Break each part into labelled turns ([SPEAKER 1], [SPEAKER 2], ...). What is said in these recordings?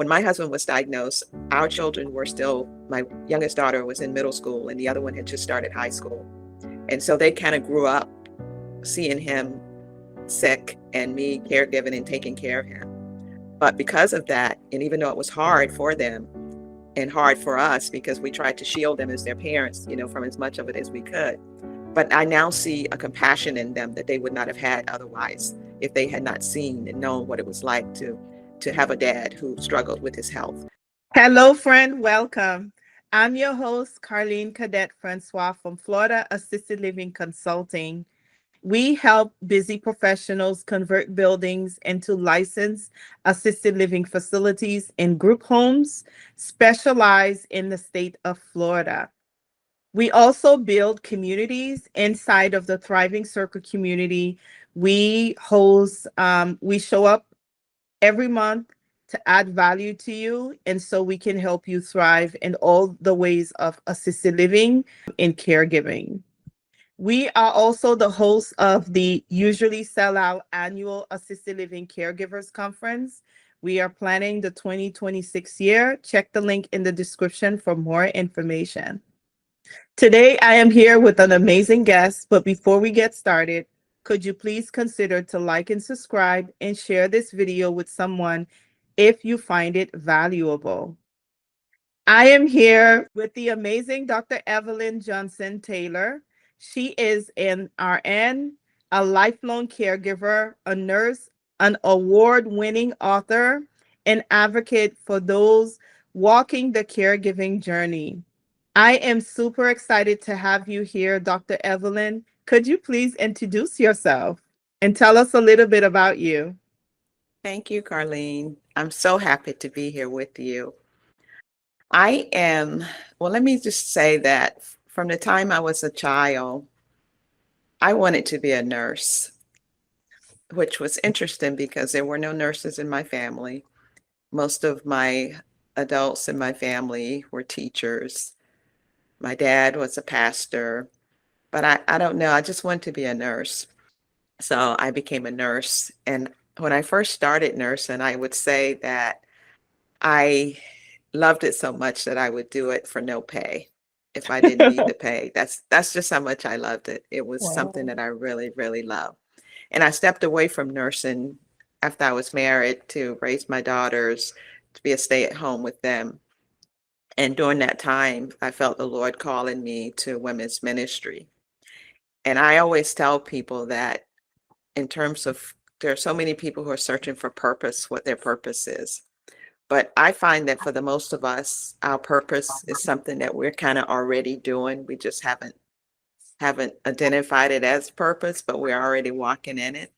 [SPEAKER 1] when my husband was diagnosed, our children were still, my youngest daughter was in middle school and the other one had just started high school. And so they kind of grew up seeing him sick and me caregiving and taking care of him. But because of that, and even though it was hard for them and hard for us because we tried to shield them as their parents, from as much of it as we could. But I now see a compassion in them that they would not have had otherwise if they had not seen and known what it was like to have a dad who struggled with his health.
[SPEAKER 2] Hello, friend. Welcome. I'm your host, Carline Cadet Francois from Florida Assisted Living Consulting. We help busy professionals convert buildings into licensed assisted living facilities in group homes, specialized in the state of Florida. We also build communities inside of the Thriving Circle community. We show up every month to add value to you, and so we can help you thrive in all the ways of assisted living and caregiving. We are also the hosts of the usually sell out annual Assisted Living Caregivers Conference. We are planning the 2026 year. Check the link in the description for more information. Today, I am here with an amazing guest, but before we get started, could you please consider to like and subscribe and share this video with someone if you find it valuable. I am here with the amazing Dr. Evelyn Johnson-Taylor. She is an RN, a lifelong caregiver, a nurse, an award-winning author, an advocate for those walking the caregiving journey. I am super excited to have you here, Dr. Evelyn. Could you please introduce yourself and tell us a little bit about you?
[SPEAKER 1] Thank you, Carline. I'm so happy to be here with you. Let me just say that from the time I was a child, I wanted to be a nurse, which was interesting because there were no nurses in my family. Most of my adults in my family were teachers. My dad was a pastor, but I don't know, I just wanted to be a nurse. So I became a nurse. And when I first started nursing, I would say that I loved it so much that I would do it for no pay if I didn't need the pay. That's just how much I loved it. It was something
[SPEAKER 2] Wow.
[SPEAKER 1] that I really, really loved. And I stepped away from nursing after I was married to raise my daughters, to be a stay-at-home with them. And during that time, I felt the Lord calling me to women's ministry. And I always tell people that in terms of, there are so many people who are searching for purpose, what their purpose is. But I find that for the most of us, our purpose is something that we're kind of already doing. We just haven't identified it as purpose, but we're already walking in it.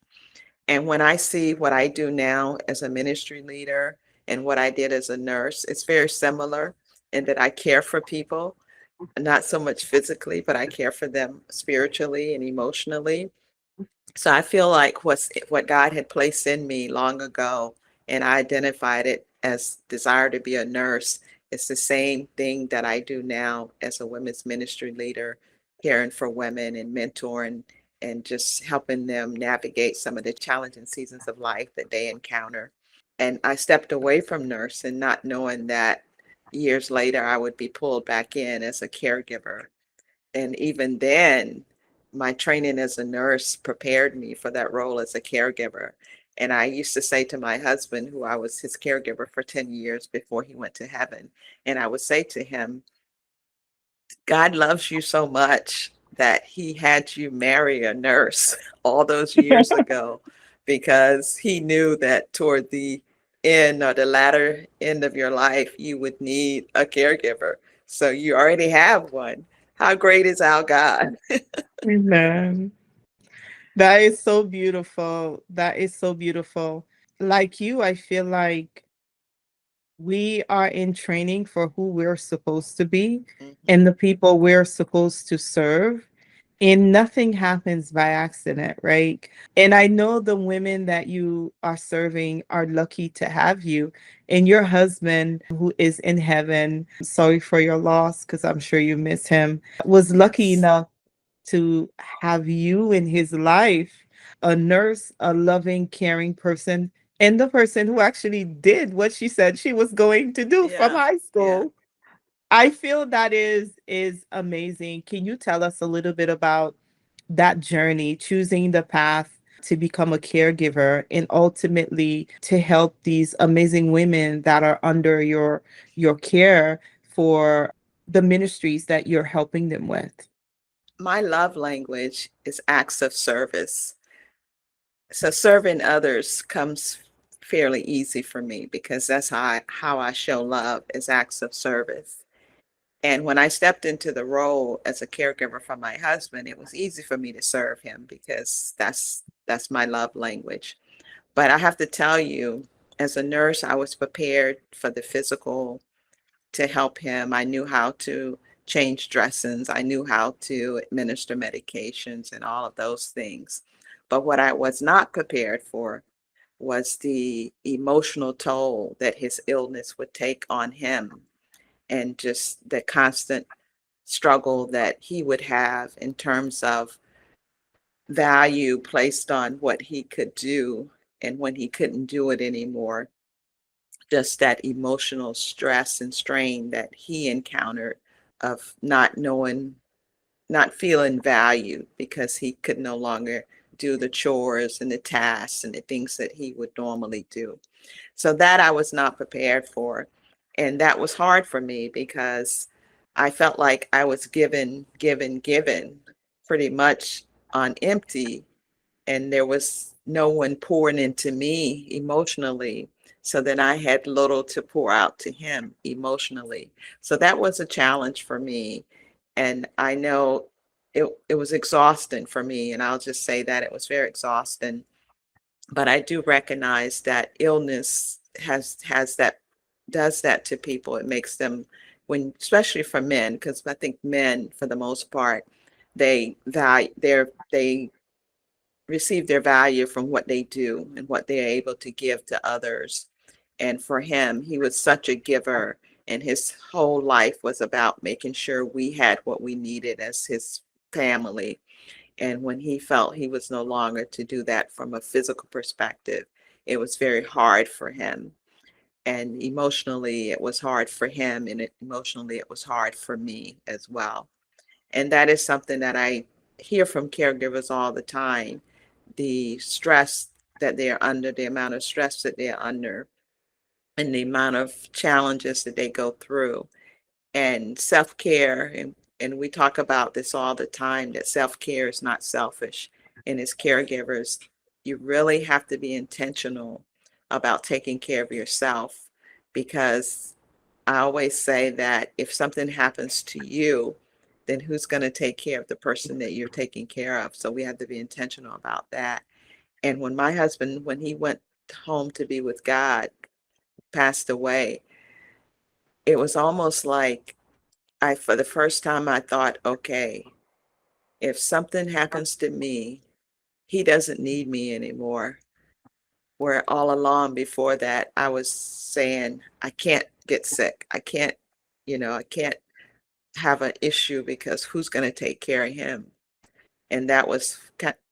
[SPEAKER 1] And when I see what I do now as a ministry leader and what I did as a nurse, it's very similar in that I care for people, not so much physically, but I care for them spiritually and emotionally. So I feel like what God had placed in me long ago, and I identified it as desire to be a nurse, it's the same thing that I do now as a women's ministry leader, caring for women and mentoring and just helping them navigate some of the challenging seasons of life that they encounter. And I stepped away from nursing, not knowing that years later I would be pulled back in as a caregiver. And even then, my training as a nurse prepared me for that role as a caregiver. And I used to say to my husband, who I was his caregiver for 10 years before he went to heaven, and I would say to him, God loves you so much that he had you marry a nurse all those years ago because he knew that toward the end or the latter end of your life, you would need a caregiver. So you already have one. How great is our God?
[SPEAKER 2] Amen. That is so beautiful. That is so beautiful. Like you, I feel like we are in training for who we're supposed to be
[SPEAKER 1] Mhm.
[SPEAKER 2] and the people we're supposed to serve. And nothing happens by accident, right? And I know the women that you are serving are lucky to have you. And your husband, who is in heaven, sorry for your loss, because I'm sure you miss him, was lucky
[SPEAKER 1] Yes.
[SPEAKER 2] enough to have you in his life, a nurse, a loving, caring person. And the person who actually did what she said she was going to do from
[SPEAKER 1] Yeah,
[SPEAKER 2] high
[SPEAKER 1] yeah.
[SPEAKER 2] school. I feel that is amazing. Can you tell us a little bit about that journey, choosing the path to become a caregiver and ultimately to help these amazing women that are under your care for the ministries that you're helping them with?
[SPEAKER 1] My love language is acts of service. So serving others comes fairly easy for me because that's how I show love is acts of service. And when I stepped into the role as a caregiver for my husband, it was easy for me to serve him because that's my love language. But I have to tell you, as a nurse, I was prepared for the physical to help him. I knew how to change dressings. I knew how to administer medications and all of those things. But what I was not prepared for was the emotional toll that his illness would take on him and just the constant struggle that he would have in terms of value placed on what he could do. And when he couldn't do it anymore, just that emotional stress and strain that he encountered of not knowing, not feeling valued because he could no longer do the chores and the tasks and the things that he would normally do. So that I was not prepared for. And that was hard for me because I felt like I was given pretty much on empty, and there was no one pouring into me emotionally. So then I had little to pour out to him emotionally. So that was a challenge for me. And I know it was exhausting for me. And I'll just say that it was very exhausting. But I do recognize that illness has that does that to people. It makes them when especially for men, because I think men for the most part, they receive their value from what they do and what they're able to give to others. And for him, he was such a giver, and his whole life was about making sure we had what we needed as his family. And when he felt he was no longer to do that from a physical perspective, it was very hard for him. And emotionally, it was hard for him, and emotionally, it was hard for me as well. And that is something that I hear from caregivers all the time, the stress that they're under, the amount of stress that they're under, and the amount of challenges that they go through. And self-care, and we talk about this all the time, that self-care is not selfish. And as caregivers, you really have to be intentional about taking care of yourself, because I always say that if something happens to you, then who's going to take care of the person that you're taking care of? So we have to be intentional about that. And when my husband, when he went home to be with God, passed away, it was almost like for the first time, I thought, okay, if something happens to me, he doesn't need me anymore. Where all along before that, I was saying, I can't get sick. I can't have an issue because who's going to take care of him? And that was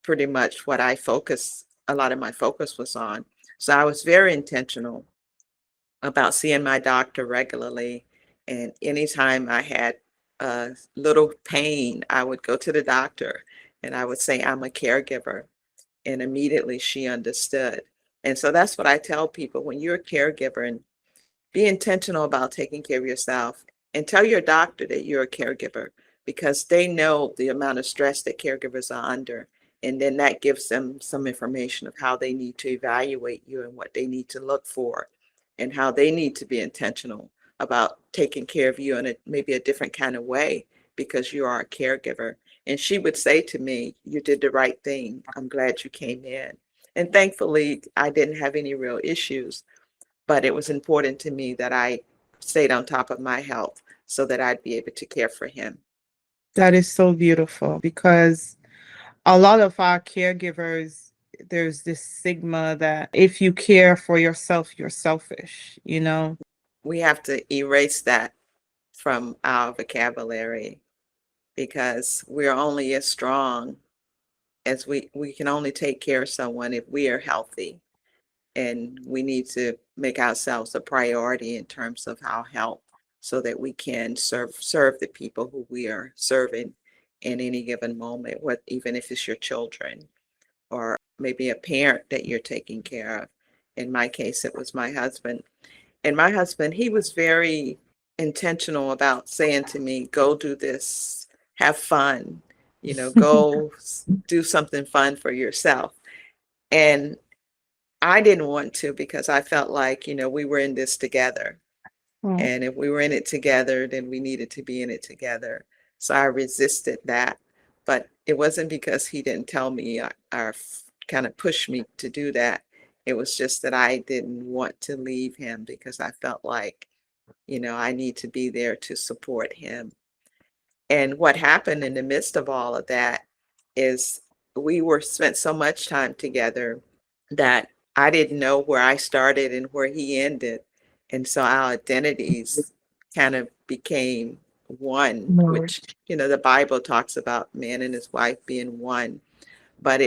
[SPEAKER 1] pretty much what a lot of my focus was on. So I was very intentional about seeing my doctor regularly. And anytime I had a little pain, I would go to the doctor and I would say, I'm a caregiver. And immediately she understood. And so that's what I tell people, when you're a caregiver, and be intentional about taking care of yourself, and tell your doctor that you're a caregiver, because they know the amount of stress that caregivers are under. And then that gives them some information of how they need to evaluate you and what they need to look for, and how they need to be intentional about taking care of you in maybe a different kind of way because you are a caregiver. And she would say to me, you did the right thing. I'm glad you came in. And thankfully, I didn't have any real issues, but it was important to me that I stayed on top of my health so that I'd be able to care for him.
[SPEAKER 2] That is so beautiful because a lot of our caregivers, there's this stigma that if you care for yourself, you're selfish, you know?
[SPEAKER 1] We have to erase that from our vocabulary, because we're only as strong as we can only take care of someone if we are healthy. and we need to make ourselves a priority in terms of our health so that we can serve the people who we are serving in any given moment, what even if it's your children or maybe a parent that you're taking care of. In my case, it was my husband. And my husband, he was very intentional about saying to me, go do this, have fun, go do something fun for yourself. And I didn't want to because I felt like, we were in this together.
[SPEAKER 2] Mm.
[SPEAKER 1] And if we were in it together, then we needed to be in it together. So I resisted that. But it wasn't because he didn't tell me or kind of push me to do that. It was just that I didn't want to leave him because I felt like, I need to be there to support him. And what happened in the midst of all of that is we were spent so much time together that I didn't know where I started and where he ended. And so our identities kind of became one,
[SPEAKER 2] Lord.
[SPEAKER 1] which, the Bible talks about man and his wife being one. But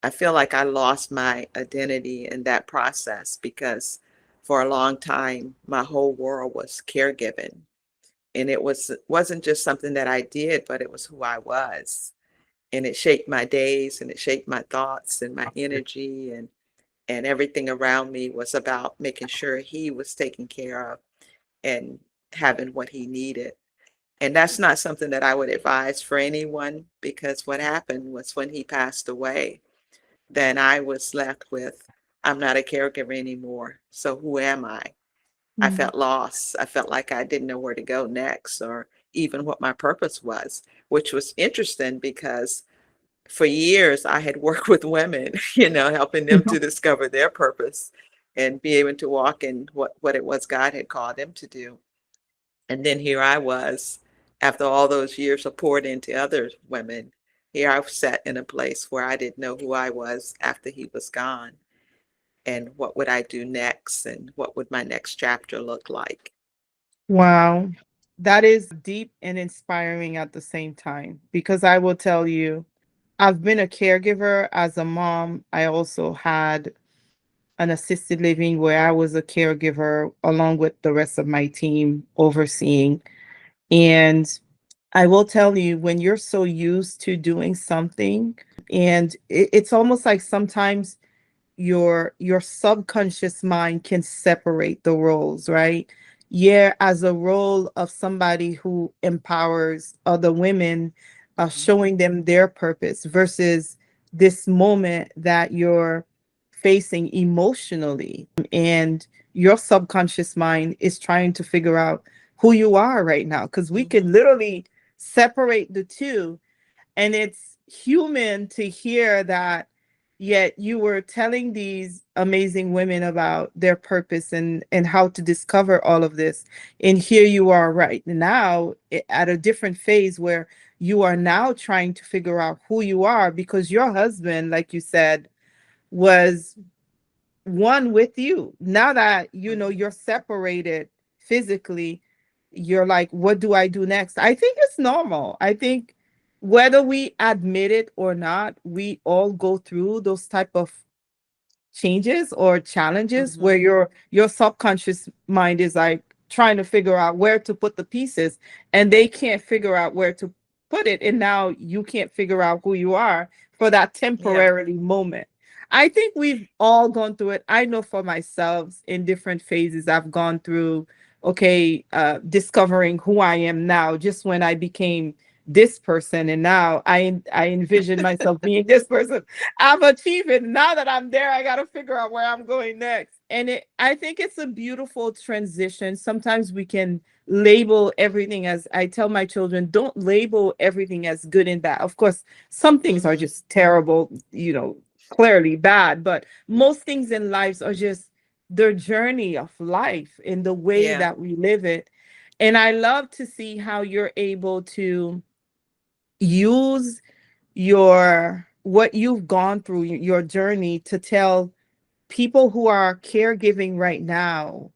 [SPEAKER 1] I feel like I lost my identity in that process because for a long time, my whole world was caregiving. And wasn't just something that I did, but it was who I was. And it shaped my days and it shaped my thoughts and my energy and everything around me was about making sure he was taken care of and having what he needed. And that's not something that I would advise for anyone because what happened was when he passed away, then I was left with, I'm not a caregiver anymore. So who am I? I
[SPEAKER 2] Mm.
[SPEAKER 1] felt lost. I felt like I didn't know where to go next or even what my purpose was, which was interesting because for years I had worked with women, helping them to discover their purpose and be able to walk in what it was God had called them to do. And then here I was, after all those years of poured into other women, here I sat in a place where I didn't know who I was after he was gone and what would I do next and what would my next chapter look like.
[SPEAKER 2] Wow. That is deep and inspiring at the same time because I will tell you, I've been a caregiver as a mom. I also had an assisted living where I was a caregiver along with the rest of my team overseeing. And I will tell you, when you're so used to doing something, and it's almost like sometimes your subconscious mind can separate the roles, right? Yeah, as a role of somebody who empowers other women,
[SPEAKER 1] Mhm.
[SPEAKER 2] showing them their purpose versus this moment that you're facing emotionally, and your subconscious mind is trying to figure out who you are right now, because we can
[SPEAKER 1] Mhm.
[SPEAKER 2] literally separate the two. And it's human to hear that, yet you were telling these amazing women about their purpose and how to discover all of this. And here you are right now at a different phase where you are now trying to figure out who you are, because your husband, like you said, was one with you. Now that
[SPEAKER 1] Mhm.
[SPEAKER 2] you're separated physically, you're like, what do I do next? I think it's normal. I think whether we admit it or not, we all go through those type of changes or challenges where
[SPEAKER 1] Mhm.
[SPEAKER 2] your subconscious mind is like trying to figure out where to put the pieces, and they can't figure out where to put it, and now you can't figure out who you are for that
[SPEAKER 1] Yeah.
[SPEAKER 2] temporarily moment. I think we've all gone through it. I know for myself, in different phases I've gone through, okay, discovering who I am now, just when I became this person, and now I envision myself being this person. I've achieved it. Now that I'm there, I got to figure out where I'm going next. And I think it's a beautiful transition. Sometimes we can label everything as, I tell my children, don't label everything as good and bad. Of course, some things are
[SPEAKER 1] Mhm.
[SPEAKER 2] just terrible, clearly bad, but most things in lives are just the journey of life in the way
[SPEAKER 1] Yeah.
[SPEAKER 2] that we live it. And I love to see how you're able to use your what you've gone through, your journey, to tell people who are caregiving right now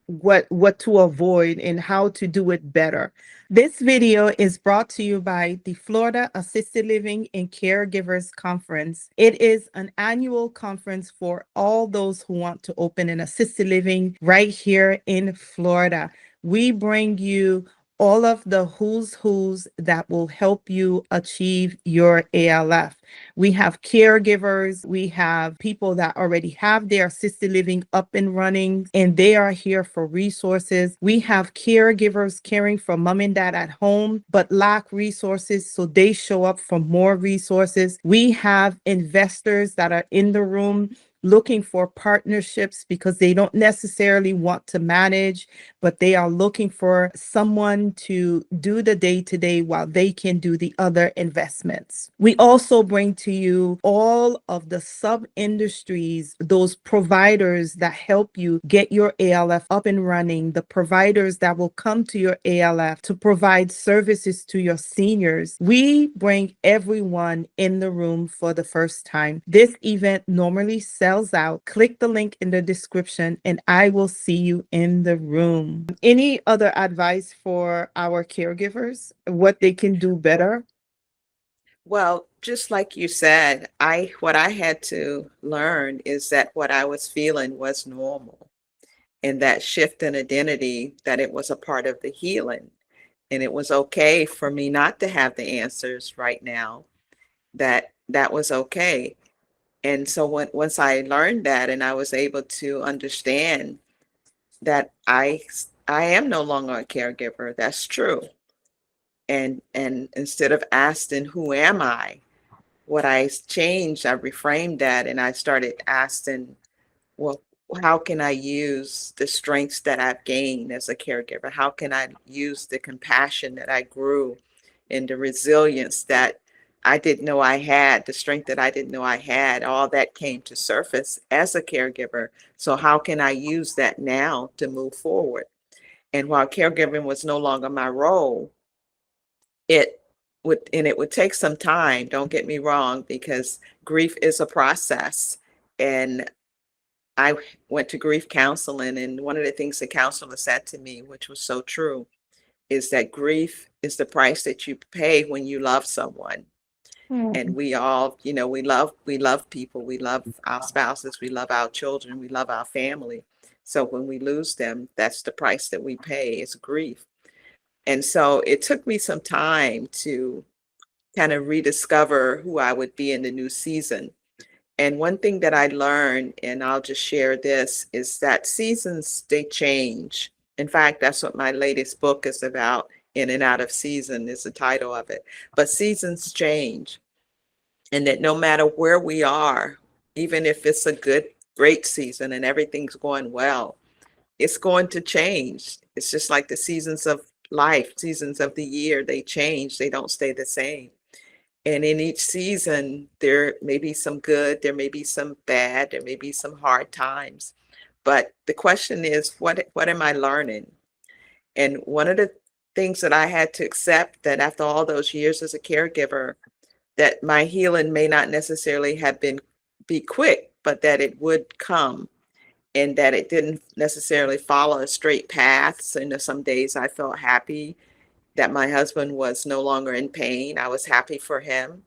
[SPEAKER 2] what to avoid and how to do it better. This video is brought to you by the Florida Assisted Living and Caregivers Conference. It is an annual conference for all those who want to open an assisted living right here in Florida. We bring you all of the who's that will help you achieve your ALF. We have caregivers, we have people that already have their assisted living up and running, and they are here for resources. We have caregivers caring for mom and dad at home, but lack resources, so they show up for more resources. We have investors that are in the room looking for partnerships because they don't necessarily want to manage, but they are looking for someone to do the day-to-day while they can do the other investments. We also bring to you all of the sub-industries, those providers that help you get your ALF up and running, the providers that will come to your ALF to provide services to your seniors. We bring everyone in the room for the first time. This event normally sells out. Click the link in the description and I will see you in the room. Any other advice for our caregivers, what they can do better?
[SPEAKER 1] Well, just like you said, what I had to learn is that what I was feeling was normal, and that shift in identity, that it was a part of the healing, and it was okay for me not to have the answers right now, that was okay. And so once I learned that and I was able to understand that I am no longer a caregiver, that's true. And instead of asking who am I, what I changed, I reframed that and I started asking, well, how can I use the strengths that I've gained as a caregiver? How can I use the compassion that I grew and the resilience that I didn't know I had, the strength that I didn't know I had, all that came to surface as a caregiver. So how can I use that now to move forward? And while caregiving was no longer my role, it would take some time, don't get me wrong, because grief is a process. And I went to grief counseling, and one of the things the counselor said to me, which was so true, is that grief is the price that you pay when you love someone. And we all, we love people, we love our spouses, we love our children, we love our family. So when we lose them, that's the price that we pay, is grief. And so it took me some time to kind of rediscover who I would be in the new season. And one thing that I learned, and I'll just share this, is that seasons, they change. In fact, that's what my latest book is about. In and Out of Season is the title of it. But seasons change. And that no matter where we are, even if it's a great season and everything's going well, it's going to change. It's just like the seasons of life, seasons of the year, they change, they don't stay the same. And in each season, there may be some good, there may be some bad, there may be some hard times. But the question is, what am I learning? And one of the things that I had to accept, that after all those years as a caregiver, that my healing may not necessarily have be quick, but that it would come, and that it didn't necessarily follow a straight path. So, some days I felt happy that my husband was no longer in pain. I was happy for him.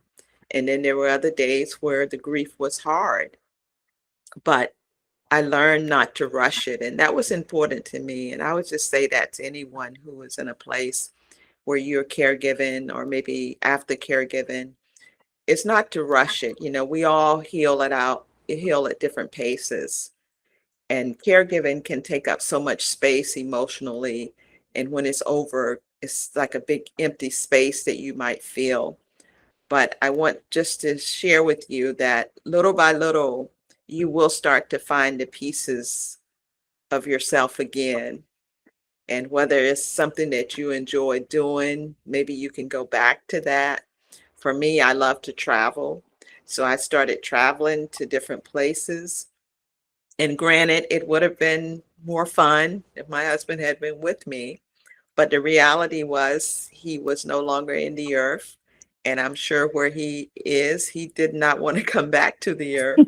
[SPEAKER 1] And then there were other days where the grief was hard, but I learned not to rush it. And that was important to me. And I would just say that to anyone who is in a place where you're caregiving or maybe after caregiving, it's not to rush it. We all heal at different paces. And caregiving can take up so much space emotionally. And when it's over, it's like a big empty space that you might feel. But I want just to share with you that little by little, you will start to find the pieces of yourself again. And whether it's something that you enjoy doing, maybe you can go back to that. For me, I love to travel. So I started traveling to different places. And granted, it would have been more fun if my husband had been with me. But the reality was he was no longer in the earth. And I'm sure where he is, he did not want to come back to the earth.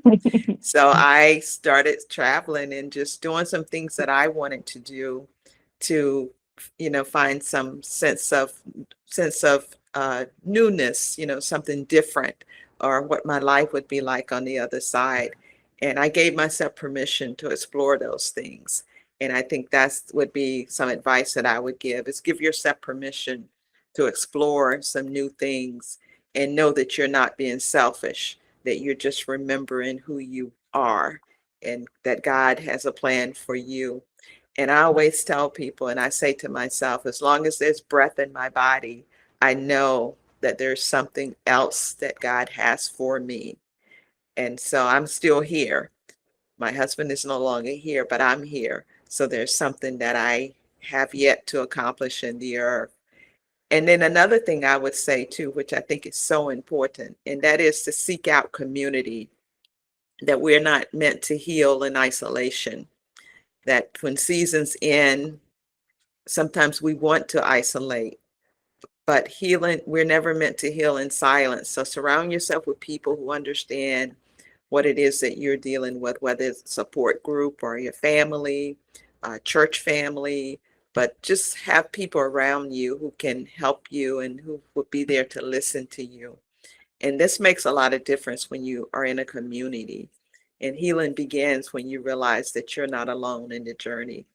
[SPEAKER 1] So I started traveling and just doing some things that I wanted to do to, find some sense of newness, something different, or what my life would be like on the other side. And I gave myself permission to explore those things. And I think that's would be some advice that I would give, is give yourself permission to explore some new things, and know that you're not being selfish, that you're just remembering who you are, and that God has a plan for you. And I always tell people, and I say to myself, as long as there's breath in my body, I know that there's something else that God has for me. And so I'm still here. My husband is no longer here, but I'm here. So there's something that I have yet to accomplish in the earth. And then another thing I would say too, which I think is so important, and that is to seek out community, that we're not meant to heal in isolation, that when seasons end, sometimes we want to isolate, but healing, we're never meant to heal in silence. So surround yourself with people who understand what it is that you're dealing with, whether it's a support group or your family, church family, but just have people around you who can help you and who will be there to listen to you. And this makes a lot of difference when you are in a community. And healing begins when you realize that you're not alone in the journey.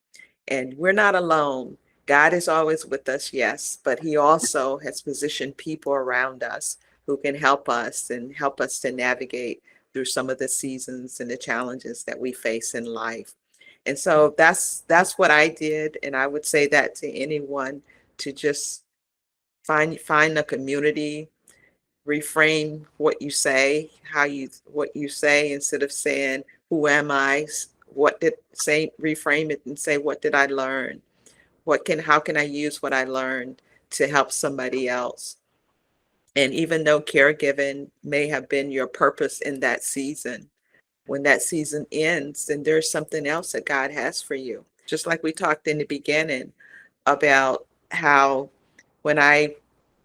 [SPEAKER 1] And we're not alone. God is always with us, yes, but He also has positioned people around us who can help us and help us to navigate through some of the seasons and the challenges that we face in life. And so that's what I did. And I would say that to anyone, to just find a community, reframe what you say, what you say, instead of saying, who am I? What did say, reframe it and say, what did I learn? How can I use what I learned to help somebody else? And even though caregiving may have been your purpose in that season, when that season ends, then there's something else that God has for you. Just like we talked in the beginning about how when I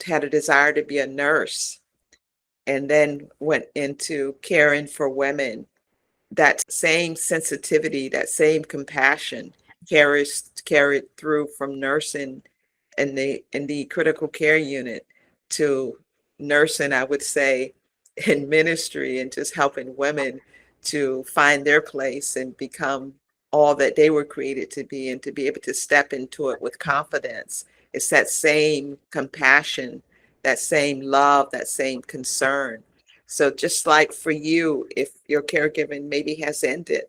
[SPEAKER 1] had a desire to be a nurse and then went into caring for women, that same sensitivity, that same compassion carried through from nursing in the critical care unit to nursing, I would say, in ministry, and just helping women to find their place and become all that they were created to be, and to be able to step into it with confidence. It's that same compassion, that same love, that same concern. So just like for you, if your caregiving maybe has ended,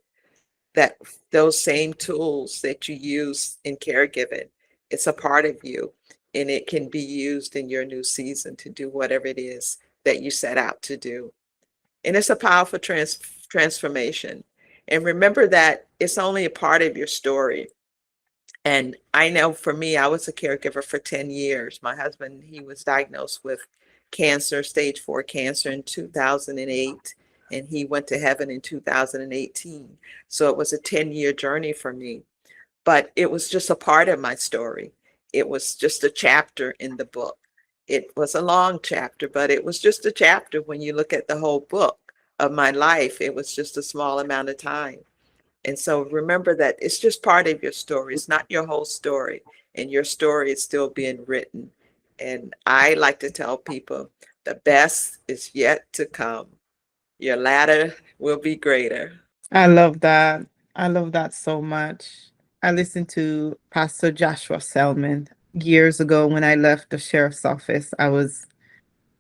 [SPEAKER 1] that those same tools that you use in caregiving, it's a part of you, and it can be used in your new season to do whatever it is that you set out to do. And it's a powerful transformation. And remember that it's only a part of your story. And I know for me, I was a caregiver for 10 years. My husband, he was diagnosed with cancer, stage 4 cancer in 2008, and he went to heaven in 2018. So it was a 10-year journey for me, but it was just a part of my story. It was just a chapter in the book. It was a long chapter, but it was just a chapter. When you look at the whole book of my life, it was just a small amount of time. And so remember that it's just part of your story. It's not your whole story. And your story is still being written. And I like to tell people the best is yet to come. Your latter will be greater.
[SPEAKER 2] I love that. I love that so much. I listened to Pastor Joshua Selman years ago when I left the sheriff's office. I was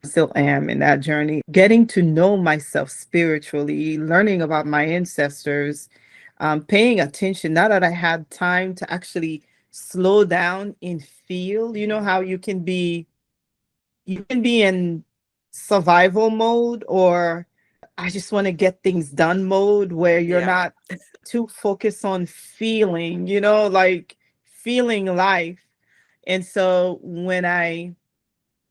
[SPEAKER 2] still am in that journey, getting to know myself spiritually, learning about my ancestors, paying attention. Now that I had time to actually slow down and feel, you know how you can be in survival mode, or I just want to get things done mode, where you're
[SPEAKER 1] Yeah.
[SPEAKER 2] not too focused on feeling, like feeling life. And so when I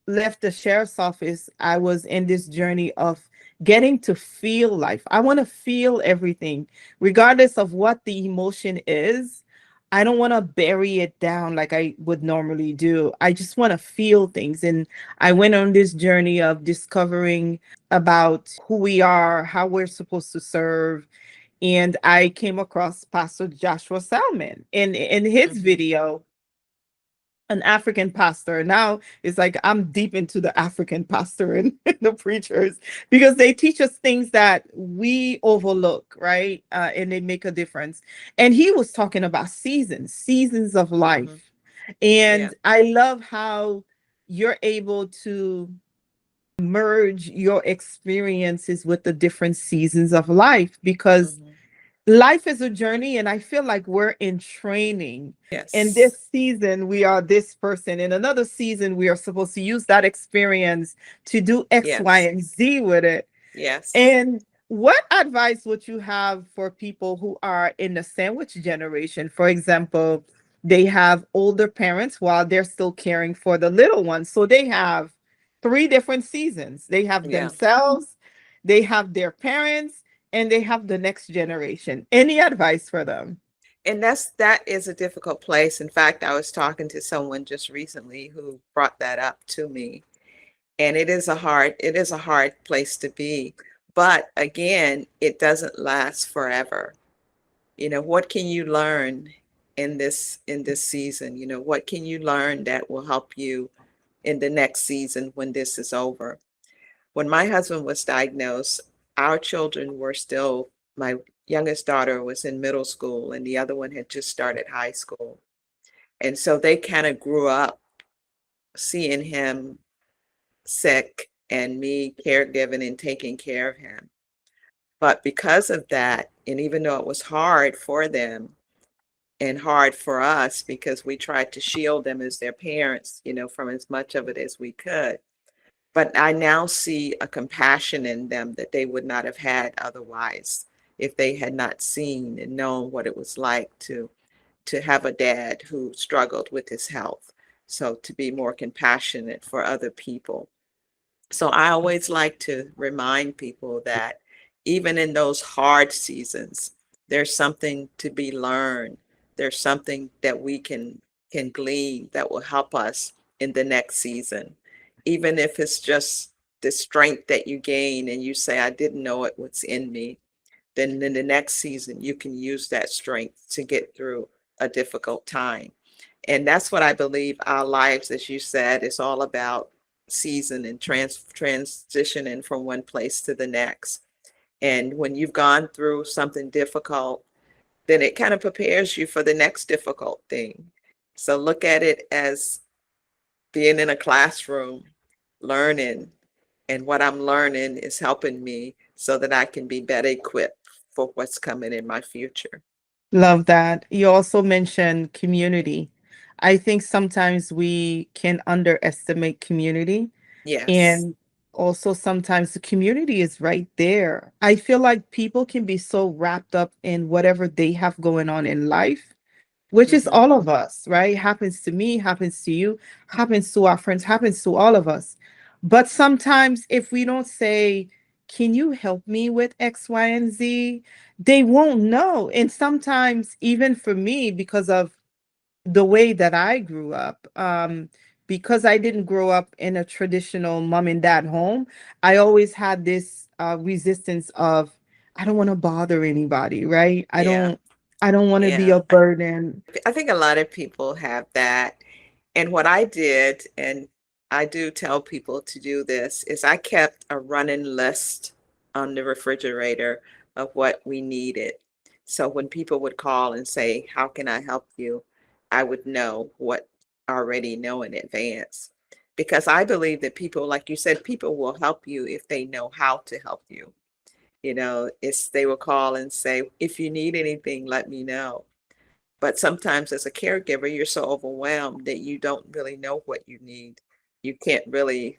[SPEAKER 2] left the sheriff's office, I was in this journey of getting to feel life. I want to feel everything, regardless of what the emotion is. I don't want to bury it down like I would normally do. I just want to feel things. And I went on this journey of discovering about who we are, how we're supposed to serve. And I came across Pastor Joshua Salmon in his
[SPEAKER 1] Mhm.
[SPEAKER 2] video, an African pastor. Now it's like I'm deep into the African pastor and the preachers because they teach us things that we overlook, right? And they make a difference. And he was talking about seasons, seasons of
[SPEAKER 1] Mhm.
[SPEAKER 2] life.
[SPEAKER 1] Yeah.
[SPEAKER 2] And I love how you're able to merge your experiences with the different seasons of life because
[SPEAKER 1] Mhm.
[SPEAKER 2] life is a journey, and I feel like we're in training. In
[SPEAKER 1] Yes.
[SPEAKER 2] this season we are this person, in another season we are supposed to use that experience to do X, Y,
[SPEAKER 1] Yes.
[SPEAKER 2] and Z with it.
[SPEAKER 1] Yes.
[SPEAKER 2] And what advice would you have for people who are in the sandwich generation? For example, they have older parents while they're still caring for the little ones. So they have three different seasons. They have
[SPEAKER 1] Yeah.
[SPEAKER 2] themselves, they have their parents, and they have the next generation. Any advice for them?
[SPEAKER 1] And that is a difficult place. In fact, I was talking to someone just recently who brought that up to me. And it is a hard place to be. But again, it doesn't last forever. What can you learn in this season? What can you learn that will help you in the next season when this is over? When my husband was diagnosed, our children were still, my youngest daughter was in middle school and the other one had just started high school. And so they kind of grew up seeing him sick and me caregiving and taking care of him. But because of that, and even though it was hard for them and hard for us because we tried to shield them as their parents, from as much of it as we could. But I now see a compassion in them that they would not have had otherwise if they had not seen and known what it was like to have a dad who struggled with his health. So to be more compassionate for other people. So I always like to remind people that even in those hard seasons, there's something to be learned. There's something that we can glean that will help us in the next season. Even if it's just the strength that you gain and you say, I didn't know it was in me, then in the next season you can use that strength to get through a difficult time. And that's what I believe our lives, as you said, is all about season and transitioning from one place to the next. And when you've gone through something difficult, then it kind of prepares you for the next difficult thing. So look at it as being in a classroom, learning, and what I'm learning is helping me so that I can be better equipped for what's coming in my future.
[SPEAKER 2] Love that. You also mentioned community. I think sometimes we can underestimate community.
[SPEAKER 1] Yes.
[SPEAKER 2] And also, sometimes the community is right there. I feel like people can be so wrapped up in whatever they have going on in life, which is
[SPEAKER 1] Hmm.
[SPEAKER 2] all of us, right? Happens to me, happens to you, happens to our friends, happens to all of us. But sometimes, if we don't say, can you help me with X, Y, and Z? They won't know. And sometimes, even for me, because of the way that I grew up, because I didn't grow up in a traditional mom and dad home, I always had this resistance of I don't want to bother anybody, right?
[SPEAKER 1] Yeah.
[SPEAKER 2] I don't want to be
[SPEAKER 1] Yeah.
[SPEAKER 2] a burden.
[SPEAKER 1] I think a lot of people have that. And what I did, and I do tell people to do this, is I kept a running list on the refrigerator of what we needed. So when people would call and say, how can I help you? I would know what already know in advance. Because I believe that people, like you said, people will help you if they know how to help you. It's they will call and say, if you need anything, let me know. But sometimes as a caregiver, you're so overwhelmed that you don't really know what you need. You can't really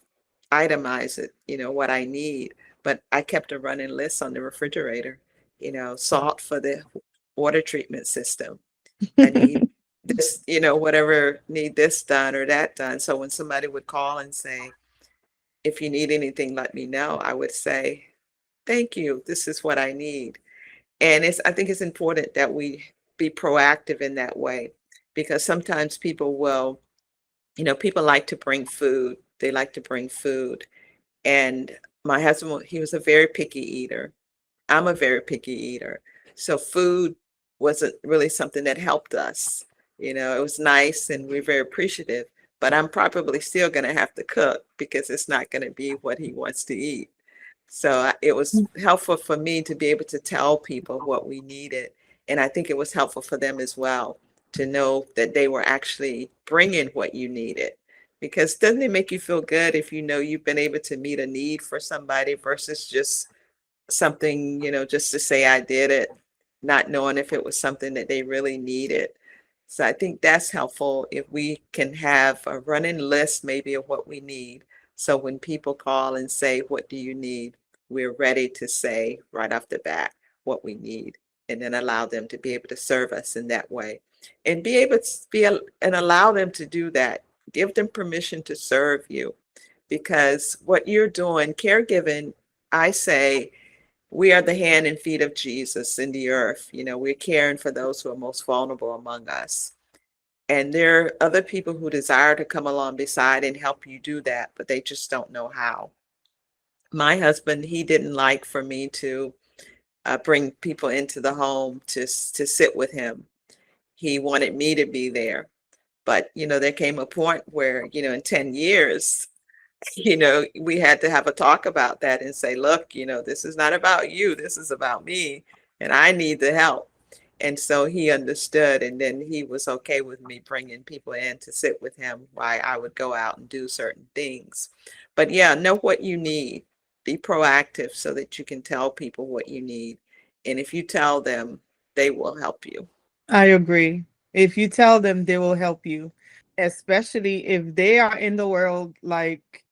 [SPEAKER 1] itemize it, what I need. But I kept a running list on the refrigerator, salt for the water treatment system. I need this, whatever, need this done or that done. So when somebody would call and say, if you need anything, let me know, I would say, thank you. This is what I need. And I think it's important that we be proactive in that way, because sometimes people will, people like to bring food. They like to bring food. And my husband, he was a very picky eater. I'm a very picky eater. So food wasn't really something that helped us. It was nice and we're very appreciative, but I'm probably still going to have to cook because it's not going to be what he wants to eat. So it was helpful for me to be able to tell people what we needed. And I think it was helpful for them as well to know that they were actually bringing what you needed. Because doesn't it make you feel good if you know you've been able to meet a need for somebody versus just something, just to say I did it, not knowing if it was something that they really needed. So I think that's helpful if we can have a running list maybe of what we need. So when people call and say, what do you need? We're ready to say right off the bat what we need, and then allow them to be able to serve us in that way and be able to and allow them to do that. Give them permission to serve you, because what you're doing, caregiving, I say, we are the hand and feet of Jesus in the earth. We're caring for those who are most vulnerable among us. And there are other people who desire to come along beside and help you do that, but they just don't know how. My husband, he didn't like for me to bring people into the home to sit with him. He wanted me to be there. But, there came a point where, in 10 years, we had to have a talk about that and say, look, this is not about you. This is about me, and I need the help. And so he understood, and then he was okay with me bringing people in to sit with him while I would go out and do certain things. But yeah, know what you need. Be proactive so that you can tell people what you need. And if you tell them, they will help you.
[SPEAKER 2] I agree. If you tell them, they will help you, especially if they are in the world. Like,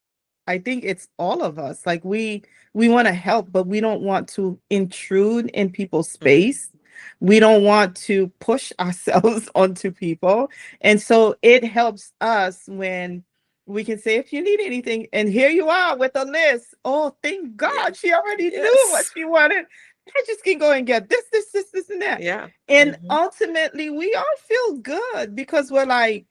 [SPEAKER 2] I think it's all of us. Like, we want to help, but we don't want to intrude in people's space. We don't want to push ourselves onto people. And so it helps us when we can say, if you need anything, and here you are with a list. Oh, thank God,
[SPEAKER 1] Yeah.
[SPEAKER 2] she already knew what
[SPEAKER 1] Yes.
[SPEAKER 2] she wanted. I just can go and get this, and that.
[SPEAKER 1] Yeah.
[SPEAKER 2] And ultimately, we all feel good because we're like,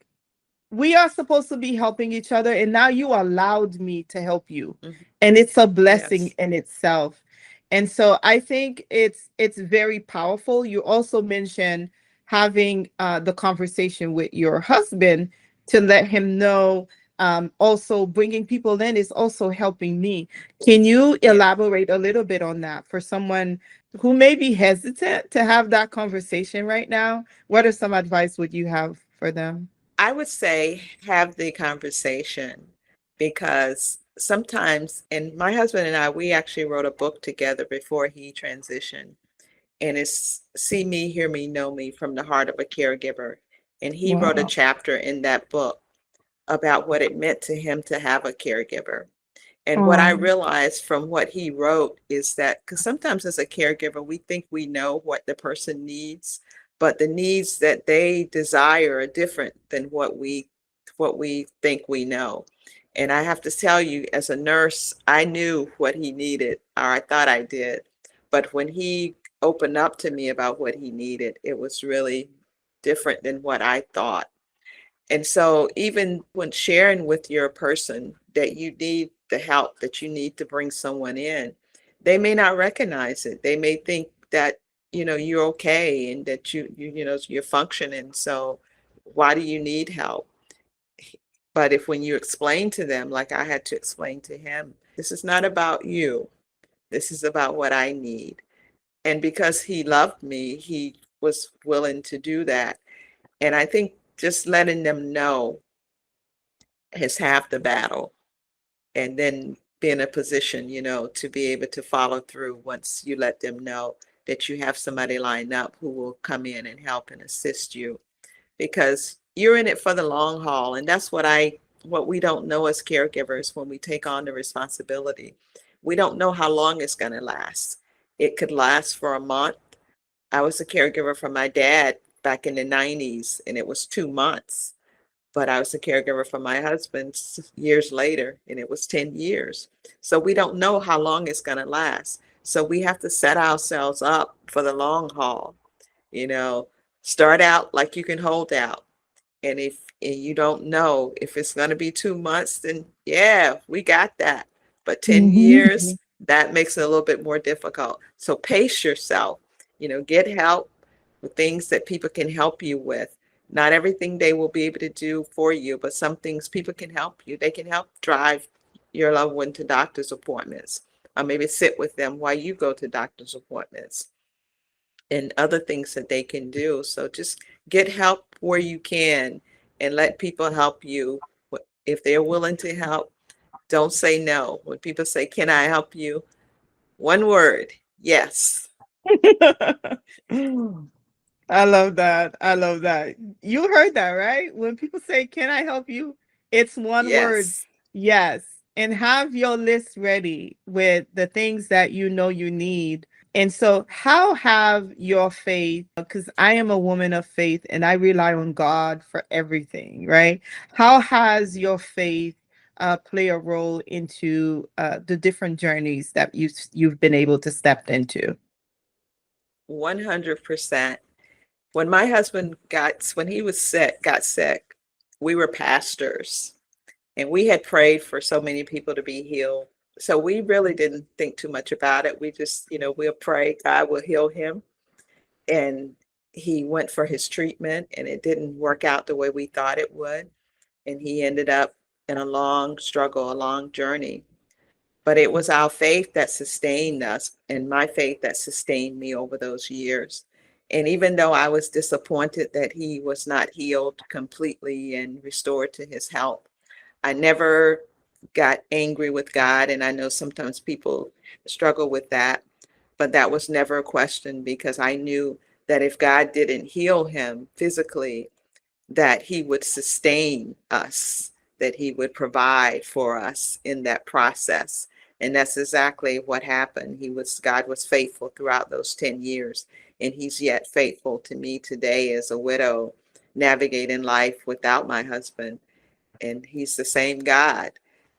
[SPEAKER 2] we are supposed to be helping each other, and now you allowed me to help you. And it's a blessing
[SPEAKER 1] Yes.
[SPEAKER 2] in itself. And so I think it's very powerful. You also mentioned having the conversation with your husband to let him know. Also bringing people in is also helping me. Can you
[SPEAKER 1] Yeah.
[SPEAKER 2] elaborate a little bit on that for someone who may be hesitant to have that conversation right now? What are some advice would you have for them?
[SPEAKER 1] I would say have the conversation, because sometimes, and my husband and I, we actually wrote a book together before he transitioned, and it's See Me, Hear Me, Know Me from the Heart of a Caregiver. And he wrote a
[SPEAKER 2] Wow.
[SPEAKER 1] chapter in that book about what it meant to him to have a caregiver. And what I
[SPEAKER 2] Um,
[SPEAKER 1] realized from what he wrote is that, because sometimes as a caregiver, we think we know what the person needs, but the needs that they desire are different than what we think we know. And I have to tell you, as a nurse, I knew what he needed, or I thought I did. But when he opened up to me about what he needed, it was really different than what I thought. And so even when sharing with your person that you need the help, that you need to bring someone in, they may not recognize it. They may think that, you're okay and that you're functioning. So why do you need help? But if when you explain to them, like I had to explain to him, this is not about you. This is about what I need. And because he loved me, he was willing to do that. And I think just letting them know is half the battle, and then be in a position, to be able to follow through once you let them know that you have somebody lined up who will come in and help and assist you, because you're in it for the long haul. And that's what we don't know as caregivers when we take on the responsibility. We don't know how long it's going to last. It could last for a month. I was a caregiver for my dad back in the 90s, and it was 2 months. But I was a caregiver for my husband years later, and it was 10 years. So we don't know how long it's going to last. So we have to set ourselves up for the long haul, you know. Start out like you can hold out. And if and you don't know if it's going to be 2 months, then yeah, we got that. But 10
[SPEAKER 2] Mhm.
[SPEAKER 1] years, that makes it a little bit more difficult. So pace yourself, get help with things that people can help you with. Not everything they will be able to do for you, but some things people can help you. They can help drive your loved one to doctor's appointments, or maybe sit with them while you go to doctor's appointments and other things that they can do. So just get help where you can and let people help you. If they're willing to help, don't say no. When people say, "Can I help you?" One word, yes.
[SPEAKER 2] I love that. I love that. You heard that, right? When people say, "Can I help you?" It's one word,
[SPEAKER 1] Yes.
[SPEAKER 2] yes. And have your list ready with the things that you know you need. And so, how have your faith, because I am a woman of faith and I rely on God for everything, right? How has your faith play a role into the different journeys that you've been able to step into?
[SPEAKER 1] 100%. When he was sick, got sick, we were pastors and we had prayed for so many people to be healed. So we really didn't think too much about it. We just, we'll pray God will heal him. And he went for his treatment and it didn't work out the way we thought it would. And he ended up in a long struggle, a long journey. But it was our faith that sustained us and my faith that sustained me over those years. And even though I was disappointed that he was not healed completely and restored to his health, I never got angry with God. And I know sometimes people struggle with that, but that was never a question because I knew that if God didn't heal him physically, that he would sustain us, that he would provide for us in that process. And that's exactly what happened. God was faithful throughout those 10 years, and he's yet faithful to me today as a widow, navigating life without my husband. And he's the same God.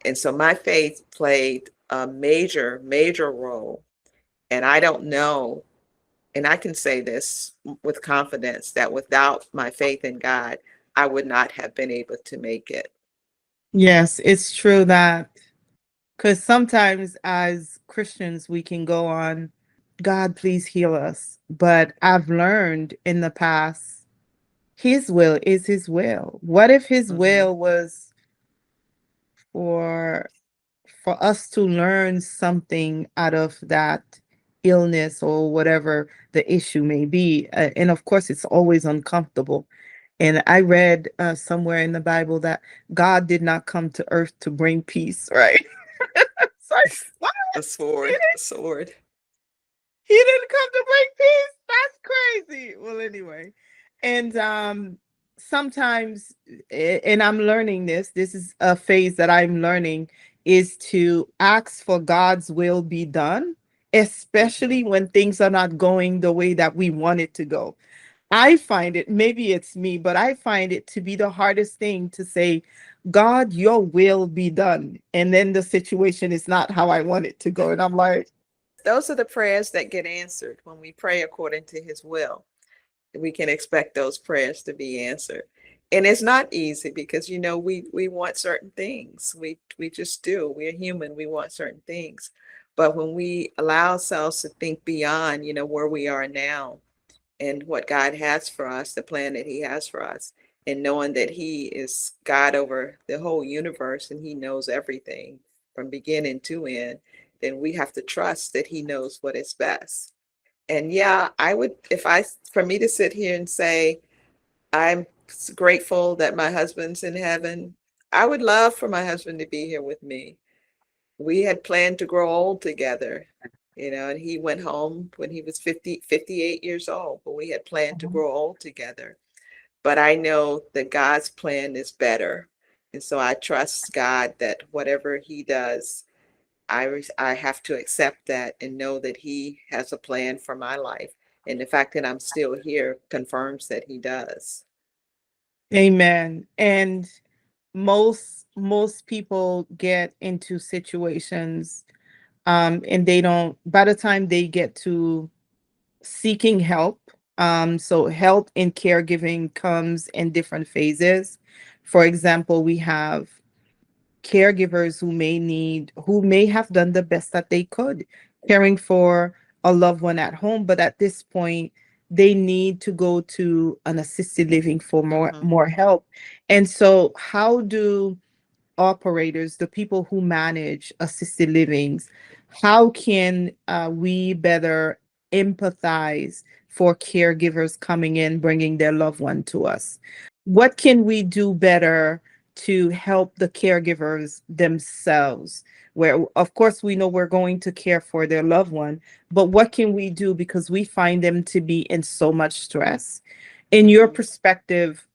[SPEAKER 1] And so my faith played a major, major role. And I don't know, and I can say this with confidence that without my faith in God, I would not have been able to make it.
[SPEAKER 2] Yes, it's true that because sometimes as Christians, we can go on, "God, please heal us." But I've learned in the past, His will is His will. What if His
[SPEAKER 1] Mhm.
[SPEAKER 2] will was for us to learn something out of that illness or whatever the issue may be? And of course, it's always uncomfortable. And I read somewhere in the Bible that God did not come to earth to bring peace, right? It's like, what?
[SPEAKER 1] A
[SPEAKER 2] He
[SPEAKER 1] sword, a
[SPEAKER 2] didn't,
[SPEAKER 1] sword.
[SPEAKER 2] he didn't come to bring peace. That's crazy. Well, anyway. And sometimes, and I'm learning this, this is a phase that I'm learning, is to ask for God's will be done,
[SPEAKER 1] Mhm.
[SPEAKER 2] especially when things are not going the way that we want it to go. I find it, maybe it's me, but I find it to be the hardest thing to say, "God, your will be done." And then the situation is not how I want it to go. And I'm like,
[SPEAKER 1] Those are the prayers that get answered when we pray according to his will. We can expect those prayers to be answered. And it's not easy because we want certain things. We just do. We're human. We want certain things. But when we allow ourselves to think beyond, where we are now and what God has for us, the plan that he has for us, and knowing that he is God over the whole universe and he knows everything from beginning to end, then we have to trust that he knows what is best. And yeah, I would, for me to sit here and say, I'm grateful that my husband's in heaven, I would love for my husband to be here with me. We had planned to grow old together, and he went home when he was 58 years old, but we had planned to grow old together. But I know that God's plan is better. And so I trust God that whatever he does, I have to accept that and know that he has a plan for my life. And the fact that I'm still here confirms that he does.
[SPEAKER 2] amen. And most people get into situations and they don't, by the time they get to seeking help, So help in caregiving comes in different phases. For example, we have caregivers who may have done the best that they could caring for a loved one at home, but at this point they need to go to an assisted living for
[SPEAKER 1] Mm-hmm.
[SPEAKER 2] more help. And so how do operators, the people who manage assisted livings, how can we better empathize for caregivers coming in, bringing their loved one to us? What can we do better to help the caregivers themselves? Where, of course, we know we're going to care for their loved one, but what can we do because we find them to be in so much stress? In your
[SPEAKER 1] Mm-hmm.
[SPEAKER 2] perspective,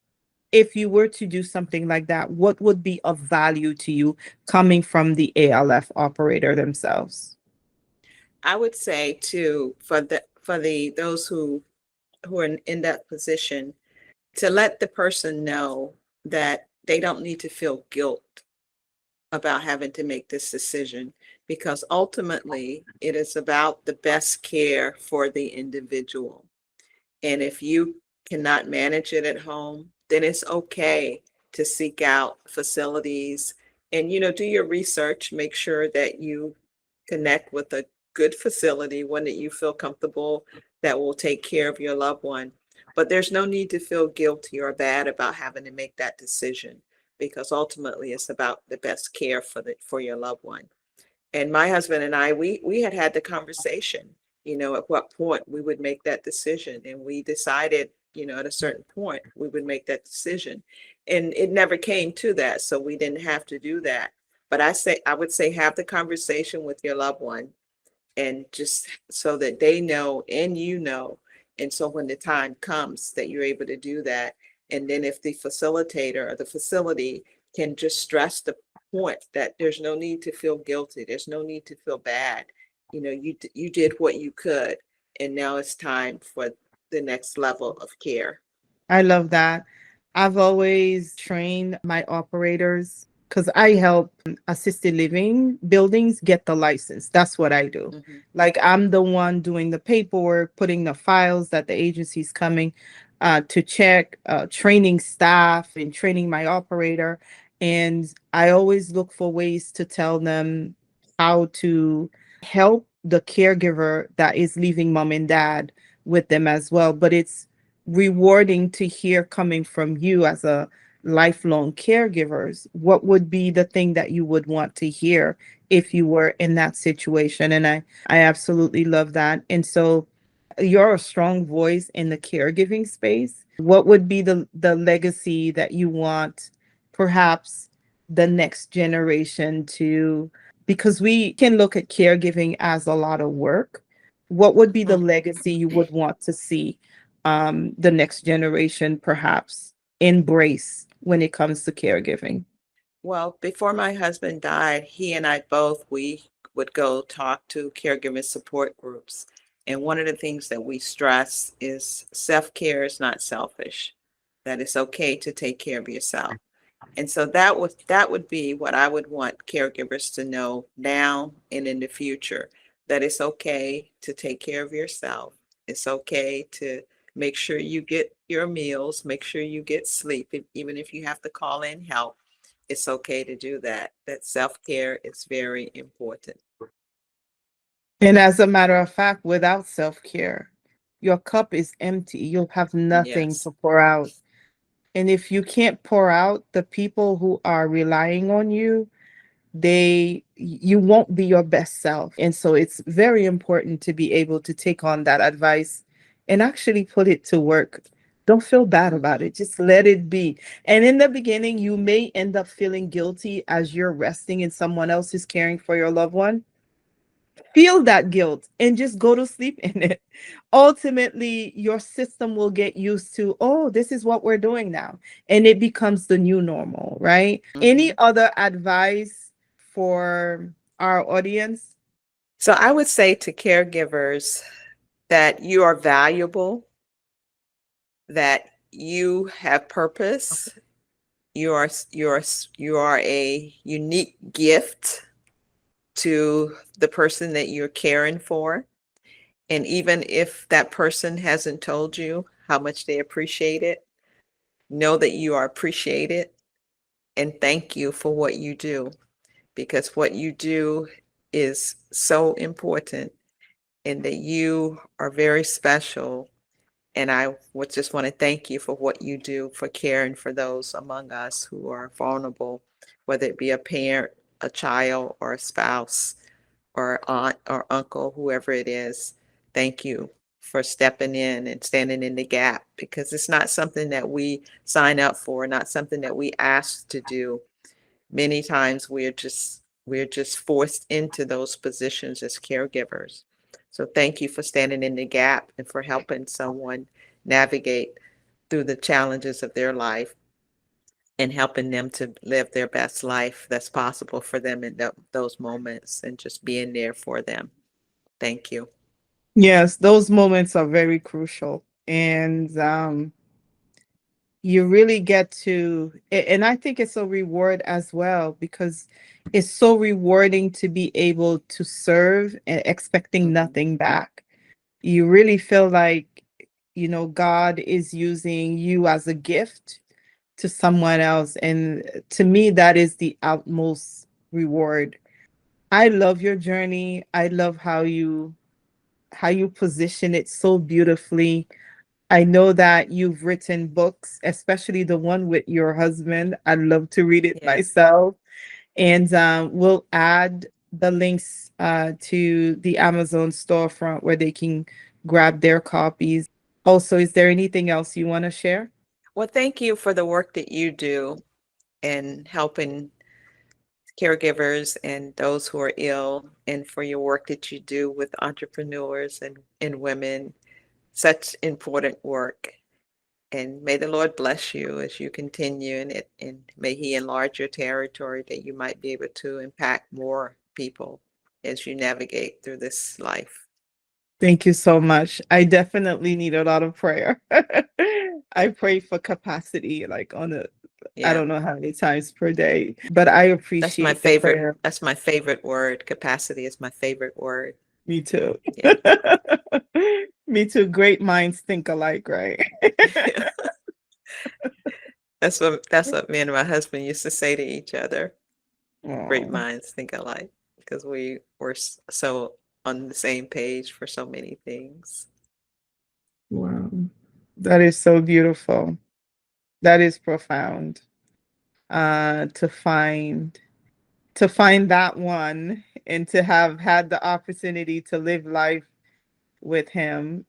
[SPEAKER 2] if you were to do something like that, what would be of value to you coming from the ALF operator themselves?
[SPEAKER 1] I would say too, for the those who are in that position, to let the person know that they don't need to feel guilt about having to make this decision, because ultimately it is about the best care for the individual. And if you cannot manage it at home, then it's okay to seek out facilities and, do your research, make sure that you connect with a good facility, one that you feel comfortable that will take care of your loved one. But there's no need to feel guilty or bad about having to make that decision, because ultimately it's about the best care for your loved one. And my husband and I, we had the conversation, at what point we would make that decision. And we decided, at a certain point we would make that decision. And it never came to that, so we didn't have to do that. But I would say have the conversation with your loved one, and just so that they know and and so when the time comes that you're able to do that. And then if the facilitator or the facility can just stress the point that there's no need to feel guilty, there's no need to feel bad, you did what you could, and now it's time for the next level of care.
[SPEAKER 2] I love that. I've always trained my operators because I help assisted living buildings get the license. That's what I do.
[SPEAKER 1] Hmm.
[SPEAKER 2] Like I'm the one doing the paperwork, putting the files that the agency's coming to check, training staff and training my operator. And I always look for ways to tell them how to help the caregiver that is leaving mom and dad with them as well. But it's rewarding to hear coming from you as a lifelong caregivers. What would be the thing that you would want to hear if you were in that situation? And I absolutely love that. And so you're a strong voice in the caregiving space. What would be the legacy that you want perhaps the next generation to, because we can look at caregiving as a lot of work. What would be the legacy you would want to see the next generation perhaps embrace when it comes to caregiving?
[SPEAKER 1] Well, before my husband died, he and I both, we would go talk to caregiver support groups. And one of the things that we stress is self-care is not selfish, that it's okay to take care of yourself. And so that would be what I would want caregivers to know now and in the future, that it's okay to take care of yourself. It's okay to make sure you get your meals, make sure you get sleep, even if you have to call in help. It's okay to do that. That self-care is very important.
[SPEAKER 2] And as a matter of fact, without self-care, your cup is empty. You'll have nothing
[SPEAKER 1] Yes.
[SPEAKER 2] to pour out. And if you can't pour out, the people who are relying on you, you won't be your best self. And so it's very important to be able to take on that advice and actually put it to work. Don't feel bad about
[SPEAKER 1] Mhm.
[SPEAKER 2] it. Just let it be. And in the beginning, you may end up feeling guilty as you're resting and someone else is caring for your loved one. Feel that guilt and just go to sleep in it. Ultimately, your system will get used to, oh, this is what we're doing now. And it becomes the new normal, right? Any
[SPEAKER 1] Mhm.
[SPEAKER 2] other advice for our audience?
[SPEAKER 1] So I would say to caregivers that you are valuable, that you have purpose, you are a unique gift to the person that you're caring for. And even if that person hasn't told you how much they appreciate it, know that you are appreciated and thank you for what you do, because what you do is so important and that you are very special. And I would just want to thank you for what you do for caring for those among us who are vulnerable, whether it be a parent, a child, or a spouse, or aunt or uncle, whoever it is. Thank you for stepping in and standing in the gap, because it's not something that we sign up for, not something that we ask to do. Many times we're just forced into those positions as caregivers. So thank you for standing in the gap and for helping someone navigate through the challenges of their life and helping them to live their best life that's possible for them in those moments, and just being there for them. Thank you.
[SPEAKER 2] Yes, those moments are very crucial. And you really get to, and I think it's a reward as well, because it's so rewarding to be able to serve and expecting
[SPEAKER 1] Mhm.
[SPEAKER 2] nothing back. You really feel like, God is using you as a gift to someone else. And to me, that is the utmost reward. I love your journey. I love how you position it so beautifully. I know that you've written books, especially the one with your husband. I'd love to read it
[SPEAKER 1] Yes.
[SPEAKER 2] myself. And we'll add the links to the Amazon storefront where they can grab their copies. Also, is there anything else you want to share?
[SPEAKER 1] Well, thank you for the work that you do in helping caregivers and those who are ill, and for your work that you do with entrepreneurs and women. Such important work. And may the Lord bless you as you continue in it, and may He enlarge your territory that you might be able to impact more people as you navigate through this life.
[SPEAKER 2] Thank you so much. I definitely need a lot of prayer. I pray for capacity, like I
[SPEAKER 1] Yeah,
[SPEAKER 2] don't know how many times per day, but I
[SPEAKER 1] that's my
[SPEAKER 2] appreciate the
[SPEAKER 1] favorite.
[SPEAKER 2] prayer.
[SPEAKER 1] That's my favorite word. Capacity is my favorite word.
[SPEAKER 2] Me too.
[SPEAKER 1] Yeah.
[SPEAKER 2] Me too. Great minds think alike, right?
[SPEAKER 1] That's what me and my husband used to say to each other. Great
[SPEAKER 2] Oh,
[SPEAKER 1] minds think alike, because we were so on the same page for so many things.
[SPEAKER 2] wow. That is so beautiful. That is profound. To find that one and to have had the opportunity to live life with him,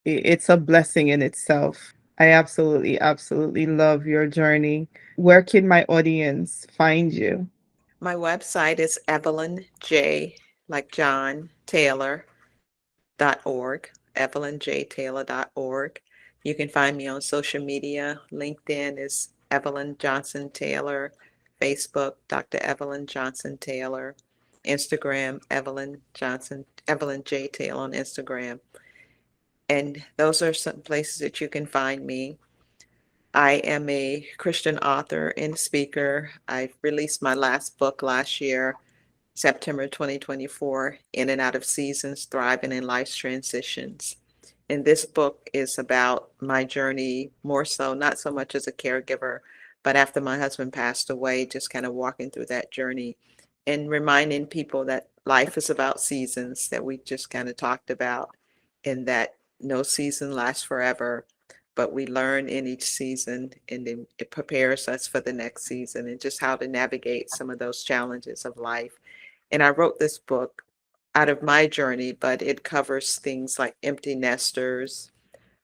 [SPEAKER 2] it's a blessing in itself. I absolutely, absolutely love your journey. Where can my audience find you?
[SPEAKER 1] My website is Evelyn J, like John, Taylor.org, EvelynJTaylor.org. You can find me on social media. LinkedIn is Evelyn Johnson Taylor, Facebook, Dr. Evelyn Johnson Taylor, Instagram, Evelyn J. Taylor on Instagram. And those are some places that you can find me. I am a Christian author and speaker. I released my last book last year, September 2024, In and Out of Seasons, Thriving in Life's Transitions. And this book is about my journey, more so, not so much as a caregiver, but after my husband passed away, just kind of walking through that journey and reminding people that life is about seasons, that we just kind of talked about, and that no season lasts forever, but we learn in each season, and then it prepares us for the next season, and just how to navigate some of those challenges of life. And I wrote this book out of my journey, but it covers things like empty nesters,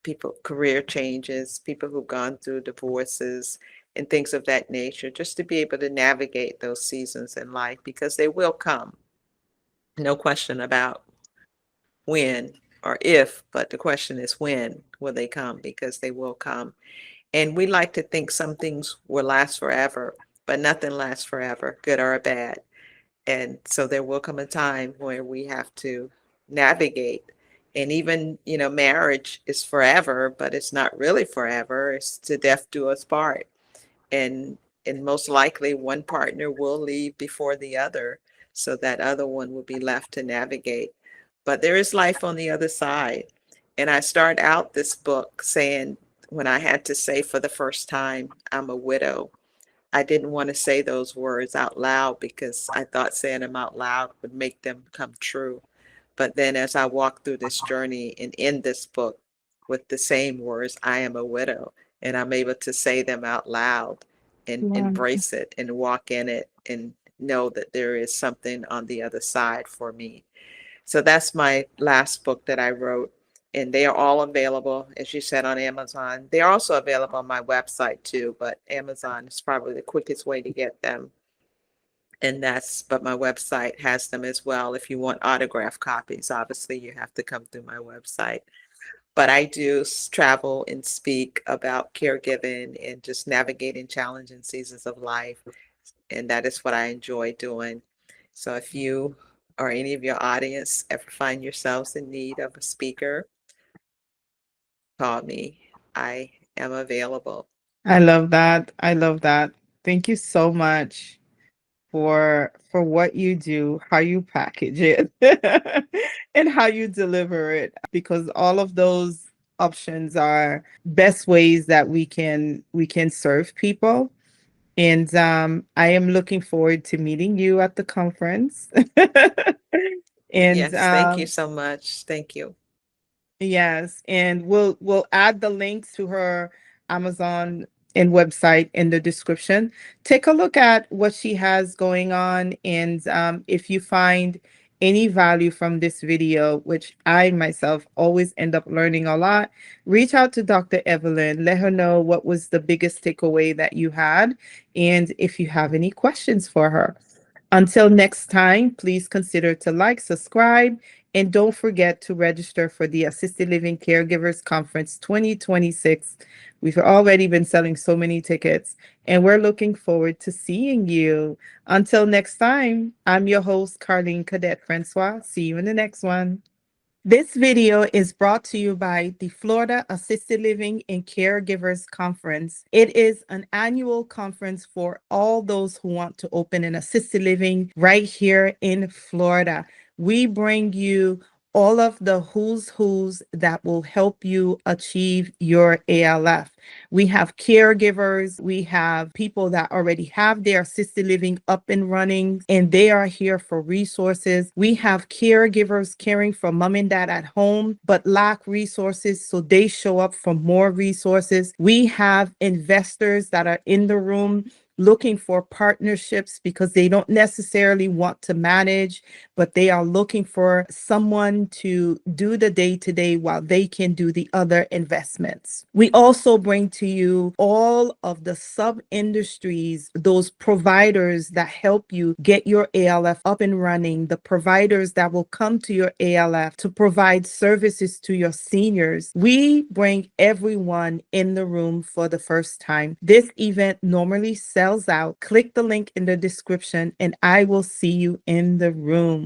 [SPEAKER 1] people, career changes, people who've gone through divorces, and things of that nature, just to be able to navigate those seasons in life, because they will come. No question about when or if, but the question is when will they come, because they will come. And we like to think some things will last forever, but nothing lasts forever, good or bad. And so there will come a time where we have to navigate. And even, marriage is forever, but it's not really forever. It's to death do us part. And and most likely one partner will leave before the other, so that other one will be left to navigate. but there is life on the other side. And I start out this book saying, when I had to say for the first time, I'm a widow, I didn't want to say those words out loud because I thought saying them out loud would make them come true. But then as I walk through this journey and in this book with the same words, I am a widow, and I'm able to say them out loud and
[SPEAKER 2] Wow.
[SPEAKER 1] embrace it and walk in it and know that there is something on the other side for me. So that's my last book that I wrote. And they are all available, as you said, on Amazon. They're also available on my website too, but Amazon is probably the quickest way to get them. But my website has them as well. If you want autograph copies, obviously you have to come through my website. But I do travel and speak about caregiving and just navigating challenging seasons of life. And that is what I enjoy doing. So if you or any of your audience ever find yourselves in need of a speaker, call me. I am available.
[SPEAKER 2] I love that. I love that. Thank you so much for what you do, how you package it, and how you deliver it, because all of those options are best ways that we can serve people. And I am looking forward to meeting you at the conference. And
[SPEAKER 1] Yes, thank you so much. Thank you.
[SPEAKER 2] yes, and we'll add the links to her Amazon and website in the description. Take a look at what she has going on, and if you find any value from this video, which I myself always end up learning a lot, reach out to Dr. Evelyn. Let her know what was the biggest takeaway that you had, and if you have any questions for her. Until next time, please consider to like, subscribe, and don't forget to register for the Assisted Living Caregivers Conference 2026. We've already been selling so many tickets, and we're looking forward to seeing you. Until next time, I'm your host, Carline Cadet Francois. See you in the next one. This video is brought to you by the Florida Assisted Living and Caregivers Conference. It is an annual conference for all those who want to open an assisted living right here in Florida. We bring you all of the who's that will help you achieve your ALF. We have caregivers, we have people that already have their assisted living up and running, and they are here for resources. We have caregivers caring for mom and dad at home, but lack resources, so they show up for more resources. We have investors that are in the room looking for partnerships because they don't necessarily want to manage, but they are looking for someone to do the day-to-day while they can do the other investments. We also bring to you all of the sub-industries, those providers that help you get your ALF up and running, the providers that will come to your ALF to provide services to your seniors. We bring everyone in the room for the first time. This event normally sells out. Click the link in the description and I will see you in the room.